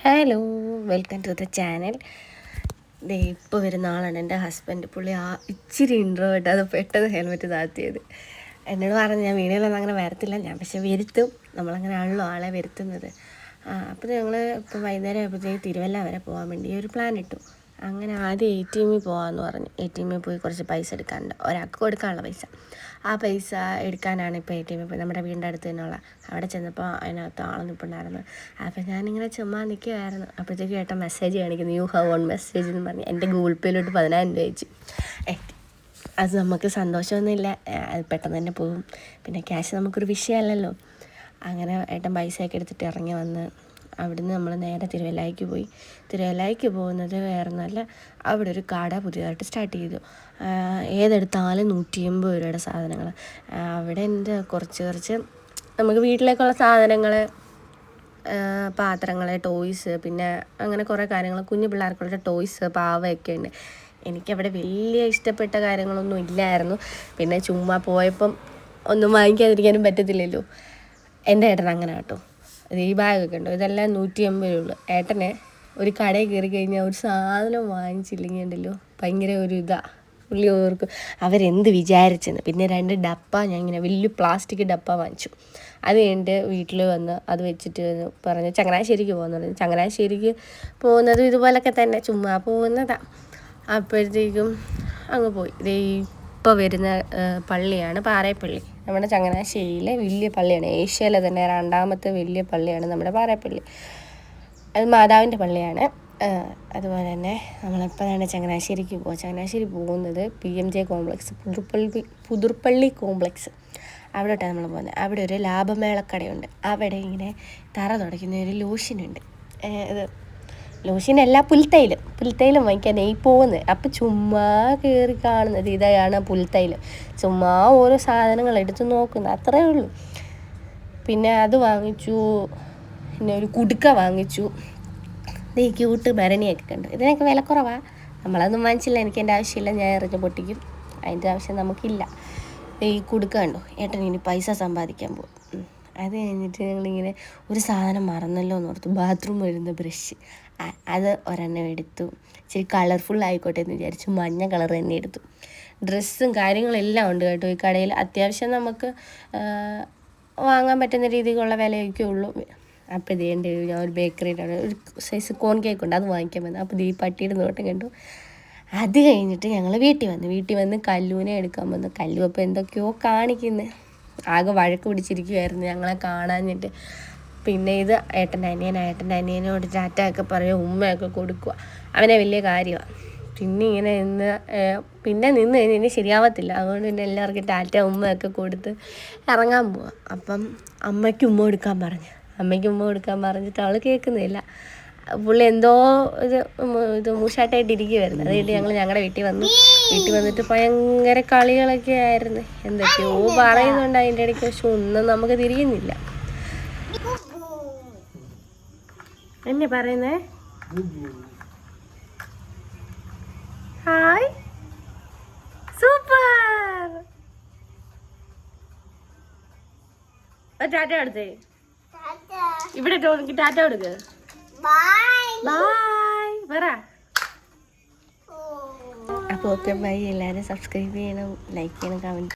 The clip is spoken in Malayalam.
Hello, welcome to the channel. ഇപ്പോൾ വരുന്ന ആളാണ് എൻ്റെ ഹസ്ബൻഡ്. പുള്ളി ഇച്ചിരി ഇൻട്രോവേർട്ട്, അത് പെട്ടെന്ന് ഹെൽമെറ്റ് താഴ്ത്തിയത്. എന്നോട് പറഞ്ഞു ഞാൻ വീഡിയോയിലൊന്നും അങ്ങനെ വരത്തില്ല, ഞാൻ പക്ഷെ വരുത്തും, നമ്മളങ്ങനെ ആണല്ലോ ആളെ വരുത്തുന്നത്. അപ്പോൾ ഞങ്ങൾ ഇപ്പോൾ വൈകുന്നേരം ആയപ്പോഴത്തേക്ക് തിരുവല്ല വരെ പോകാൻ വേണ്ടി ഒരു പ്ലാൻ ഇട്ടു. അങ്ങനെ ആദ്യം ATM പോകാമെന്ന് പറഞ്ഞു. ATM പോയി കുറച്ച് പൈസ എടുക്കാനുണ്ട്, ഒരാൾക്ക് കൊടുക്കാനുള്ള പൈസ. ആ പൈസ എടുക്കാനാണ് ഇപ്പോൾ ATM പോയി, നമ്മുടെ വീടിൻ്റെ അടുത്ത് തന്നെയുള്ള. അവിടെ ചെന്നപ്പോൾ അതിനകത്ത് ആൾ നിൽപ്പുണ്ടായിരുന്നു. അപ്പോൾ ഞാനിങ്ങനെ ചുമ്മാ നിൽക്കുമായിരുന്നു. അപ്പോഴത്തേക്കും ഏട്ടൻ മെസ്സേജ് കാണിക്കുന്നു, യു ഹാവ് ഓൺ മെസ്സേജ് എന്ന് പറഞ്ഞ് എൻ്റെ ഗൂഗിൾ പേയിലോട്ട് 10,000 രൂപ അയച്ചു. അത് നമുക്ക് സന്തോഷമൊന്നുമില്ല, അത് പെട്ടെന്ന് തന്നെ പോകും. പിന്നെ ക്യാഷ് നമുക്കൊരു വിഷയമല്ലല്ലോ. അങ്ങനെ ഏട്ടൻ പൈസയൊക്കെ എടുത്തിട്ട് ഇറങ്ങി വന്ന് അവിടുന്ന് നമ്മൾ നേരെ തിരുവല്ലയ്ക്ക് പോയി. തിരുവല്ലയ്ക്ക് പോകുന്നത് വേറെ ഒന്നുമല്ല, അവിടെ ഒരു കട പുതിയതായിട്ട് സ്റ്റാർട്ട് ചെയ്തു. ഏതെടുത്താലും 180 രൂപയുടെ സാധനങ്ങൾ. അവിടെ എൻ്റെ കുറച്ച് നമുക്ക് വീട്ടിലേക്കുള്ള സാധനങ്ങൾ, പാത്രങ്ങൾ, ടോയ്സ്, പിന്നെ അങ്ങനെ കുറേ കാര്യങ്ങൾ, കുഞ്ഞു പിള്ളേർക്കുള്ള ടോയ്സ്, പാവയൊക്കെ ഉണ്ട്. എനിക്കവിടെ വലിയ ഇഷ്ടപ്പെട്ട കാര്യങ്ങളൊന്നും ഇല്ലായിരുന്നു. പിന്നെ ചുമ്മാ പോയപ്പം ഒന്നും വാങ്ങിക്കാതിരിക്കാനും പറ്റത്തില്ലല്ലോ. എൻ്റെ ഏട്ടൻ അങ്ങനെ കേട്ടോ. ഈ ബാഗൊക്കെ ഉണ്ടോ, ഇതെല്ലാം 180 രൂപ. ഏട്ടനെ ഒരു കടയിൽ കയറി കഴിഞ്ഞാൽ ഒരു സാധനം വാങ്ങിച്ചില്ലെങ്കിൽ ഉണ്ടല്ലോ ഭയങ്കര ഒരു ഇതാണ്. പുള്ളി ഓർക്കും അവരെന്ത് വിചാരിച്ചെന്ന്. പിന്നെ 2 ഡപ്പ ഞാൻ ഇങ്ങനെ വലിയ പ്ലാസ്റ്റിക് ഡപ്പ വാങ്ങിച്ചു. അത് കഴിഞ്ഞിട്ട് വീട്ടിൽ വന്ന് അത് വെച്ചിട്ട് പറഞ്ഞ് ചങ്ങനാശ്ശേരിക്ക് പോകുന്നു പറഞ്ഞു. ചങ്ങനാശ്ശേരിക്ക് പോകുന്നത് ഇതുപോലൊക്കെ തന്നെ, ചുമ്മാ പോകുന്നതാണ്. അപ്പോഴത്തേക്കും അങ്ങ് പോയി. ഇപ്പോൾ വരുന്ന പള്ളിയാണ് പാറേപ്പള്ളി. നമ്മുടെ ചങ്ങനാശ്ശേരിയിലെ വലിയ പള്ളിയാണ്, ഏഷ്യയിലെ തന്നെ 2ാമത്തെ വലിയ പള്ളിയാണ് നമ്മുടെ പാറേപ്പള്ളി. അത് മാതാവിൻ്റെ പള്ളിയാണ്. അതുപോലെ തന്നെ നമ്മളിപ്പോഴാണ് ചങ്ങനാശ്ശേരിക്ക് പോകുക. ചങ്ങനാശ്ശേരി പോകുന്നത് PMJ കോംപ്ലക്സ്, പുതുർപ്പള്ളി കോംപ്ലക്സ്, അവിടോട്ടാണ് നമ്മൾ പോകുന്നത്. അവിടെ ഒരു ലാഭമേളക്കടയുണ്ട്. അവിടെ ഇങ്ങനെ തറ തുടയ്ക്കുന്ന ഒരു ലോഷനുണ്ട്. ഇത് ലോഷനല്ല, പുൽത്തൈലം വാങ്ങിക്കാൻ പോകുന്നത്. അപ്പം ചുമ്മാ കയറി കാണുന്നത് ഇതാണ് പുൽത്തൈലം. ചുമ്മാ ഓരോ സാധനങ്ങൾ എടുത്ത് നോക്കുന്നത്, അത്രയേ ഉള്ളൂ. പിന്നെ അത് വാങ്ങിച്ചു. പിന്നെ ഒരു കുടുക്ക വാങ്ങിച്ചു. ഈ ക്യൂട്ട് ഭരണിയൊക്കെ കണ്ടു. ഇതിനൊക്കെ വില കുറവാണ്. നമ്മളതൊന്നും വാങ്ങിച്ചില്ല, എനിക്ക് എൻ്റെ ആവശ്യമില്ല, ഞാൻ എറിഞ്ഞ് പൊട്ടിക്കും, അതിൻ്റെ ആവശ്യം നമുക്കില്ല. ഈ കുടുക്ക കണ്ടു. ഏട്ടൻ ഇനി പൈസ സമ്പാദിക്കാൻ പോകും. അത് കഴിഞ്ഞിട്ട് ഞങ്ങളിങ്ങനെ ഒരു സാധനം മറന്നല്ലോ എന്ന് ഓർത്തു, ബാത്റൂം വരുന്ന ബ്രഷ്. അത് ഒരെണ്ണം എടുത്തു. ഇച്ചിരി കളർഫുൾ ആയിക്കോട്ടെ എന്ന് വിചാരിച്ചു, മഞ്ഞ കളർ തന്നെ എടുത്തു. ഡ്രസ്സും കാര്യങ്ങളെല്ലാം ഉണ്ട് കേട്ടോ ഈ കടയിൽ. അത്യാവശ്യം നമുക്ക് വാങ്ങാൻ പറ്റുന്ന രീതിയിലുള്ള വിലയൊക്കെ ഉള്ളൂ. അപ്പോൾ ഇതേണ്ട ഞാൻ ഒരു ബേക്കറിയുടെ ഒരു സൈസ് കോൺ കേക്ക് ഉണ്ട്, അത് വാങ്ങിക്കാൻ വന്നു. അപ്പോൾ ഈ പട്ടിയുടെ നോട്ടം കണ്ടു. അത് കഴിഞ്ഞിട്ട് ഞങ്ങൾ വീട്ടിൽ വന്ന് കല്ലുവിനെ എടുക്കാൻ വന്നു. കല്ലു അപ്പോൾ എന്തൊക്കെയോ കാണിക്കുന്നത്, ആകെ വഴക്ക് പിടിച്ചിരിക്കുമായിരുന്നു ഞങ്ങളെ കാണാഞ്ഞിട്ട്. പിന്നെ ഇത് ഏട്ടൻ്റെ അനിയനോട് ടാറ്റ ഒക്കെ പറയുക, ഉമ്മയൊക്കെ കൊടുക്കുക. അവനെ വലിയ കാര്യമാണ്. പിന്നെ ഇങ്ങനെ നിന്ന് കഴിഞ്ഞാൽ ശരിയാവത്തില്ല. അതുകൊണ്ട് പിന്നെ എല്ലാവർക്കും ടാറ്റ ഉമ്മയൊക്കെ കൊടുത്ത് ഇറങ്ങാൻ പോവാം. അപ്പം അമ്മയ്ക്ക് ഉമ്മ കൊടുക്കാൻ പറഞ്ഞിട്ട് അവൾ കേൾക്കുന്നില്ല. പുള്ളി എന്തോ ഇത് മൂഷാട്ടായിട്ടിരിക്കുമായിരുന്നു. അത് കഴിഞ്ഞിട്ട് ഞങ്ങളുടെ വീട്ടിൽ വന്നിട്ട് ഭയങ്കര കളികളൊക്കെ ആയിരുന്നു. എന്തൊക്കെയോ പറയുന്നുണ്ട് അതിൻ്റെ ഇടയ്ക്ക്, പക്ഷെ ഒന്നും നമുക്ക് തിരിയുന്നില്ല. എന്നെ പറയുന്നേ, ഹായ് സൂപ്പർ. ടാറ്റ കൊടുത്തേ, ഇവിടെ ടാറ്റ കൊടുക്ക്, ബൈ പറ. അപ്പോൾ ഓക്കെ, ബൈ. എല്ലാവരും സബ്സ്ക്രൈബ് ചെയ്യണം, ലൈക്ക് ചെയ്യണം, കമൻറ്റ്